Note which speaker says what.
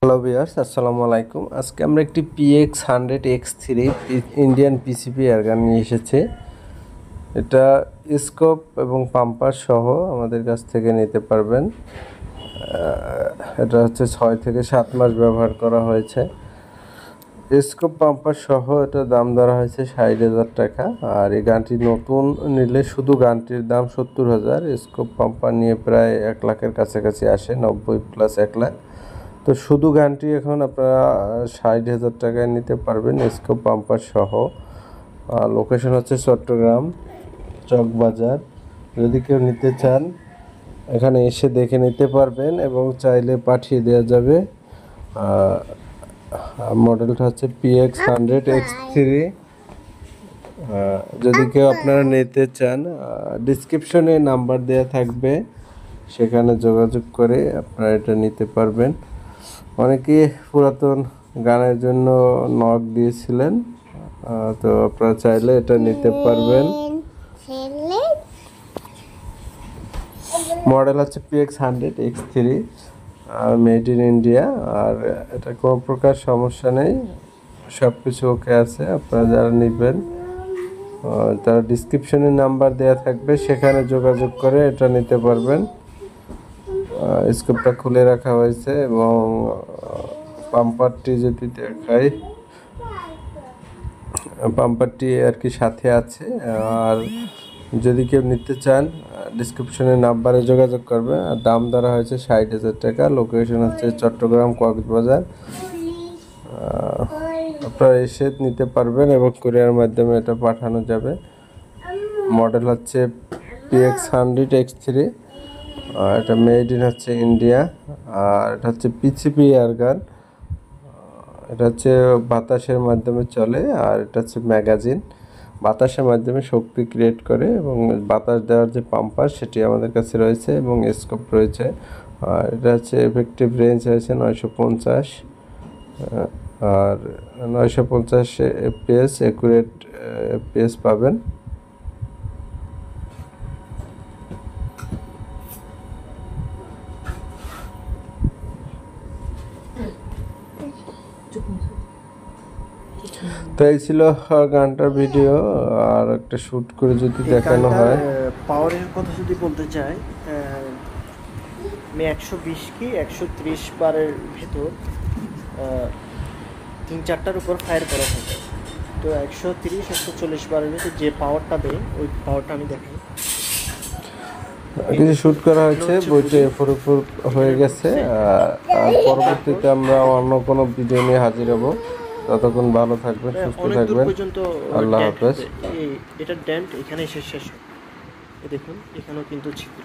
Speaker 1: Hello viewers, আসসালামু আলাইকুম। আজকে আমরা একটি PX100X3 ইন্ডিয়ান পিসিপি এয়ারগান নিয়ে এসেছি। এটা স্কোপ এবং পাম্পার সহ আমাদের কাছ থেকে নিতে পারবেন। এটা হচ্ছে 6 থেকে 7 মাস ব্যবহার করা হয়েছে। স্কোপ পাম্পার সহ এটা দাম ধরা হয়েছে 60,000 টাকা। আর এই গানটি নতুন নিলে শুধু গানটির দাম 70,000। স্কোপ পাম্পার নিয়ে প্রায় 1 লাখের কাছাকাছি আসে, 90 প্লাস 1 লাখ। তো শুধু গানটি এখন আপনারা 60,000 টাকায় নিতে পারবেন স্কোপ পাম্পার সহ। লোকেশন হচ্ছে চট্টগ্রাম চকবাজার। যদি কেউ নিতে চান এখানে এসে দেখে নিতে পারবেন এবং চাইলে পাঠিয়ে দেওয়া যাবে। মডেলটা হচ্ছে PX100X3। যদি কেউ আপনারা নিতে চান ডিসক্রিপশনে নাম্বার দেওয়া থাকবে, সেখানে যোগাযোগ করে আপনারা এটা নিতে পারবেন। অনেকে পুরাতন গানের জন্য নক দিয়েছিলেন, তো আপনারা চাইলে এটা নিতে পারবেন। মডেল হচ্ছে PX100X3, মেড ইন ইন্ডিয়া। আর এটা কোনো প্রকার সমস্যা নেই, সব কিছু ওকে আছে। আপনারা যারা নেবেন তারা ডিসক্রিপশনে নাম্বার দেওয়া থাকবে, সেখানে যোগাযোগ করে এটা নিতে পারবেন। স্কোপটা খুলে রাখা হয়েছে এবং পাম্পারটি যদি দেখাই, পাম্পারটি আর কি সাথে আছে। আর যদি কেউ নিতে চান ডিসক্রিপশনে নাম্বারে যোগাযোগ করবে। আর দাম ধরা হয়েছে 60,000 টাকা। লোকেশন হচ্ছে চট্টগ্রাম কক্সবাজার। আপনারা এসে নিতে পারবেন এবং কুরিয়ার মাধ্যমে এটা পাঠানো যাবে। মডেল হচ্ছে PX100X3। এটা মেড ইন হচ্ছে ইন্ডিয়া। আর এটা হচ্ছে পিসিপি এয়ারগান। এটা হচ্ছে বাতাসের মাধ্যমে চলে। আর এটা হচ্ছে ম্যাগাজিন, বাতাসের মাধ্যমে শক্তি ক্রিয়েট করে এবং বাতাস দেওয়ার যে পাম্পার সেটি আমাদের কাছে রয়েছে এবং স্কোপ রয়েছে। আর এটা হচ্ছে এফেক্টিভ রেঞ্জ হয়েছে 950। আর 950 FPS অ্যাকুরেট FPS পাবেন। তো এই ছিল গানটার ভিডিও। আর একটা শুট করে যদি দেখানো হয়,
Speaker 2: পাওয়ারের কথা যদি বলতে চাই, আমি 120 কি 130 বারের ভেতর 3-4টার উপর ফায়ার করা হয়। তো 130-140 বারের ভেতর যে পাওয়ারটা দেয় ওই পাওয়ারটা আমি দেখাই।
Speaker 1: কিছু শুট করা হয়েছে, বইটি পুরোপুর হয়ে গেছে। আর পরবর্তীতে আমরা অন্য কোনো ভিডিও নিয়ে হাজির হব। ততক্ষণ ভালো থাকবেন, সুস্থ থাকবেন। আল্লাহ হাফেজ।
Speaker 2: এটা ড্যান্ট এখানে শেষ। দেখুন এখানেও কিন্তু ছিদ্র।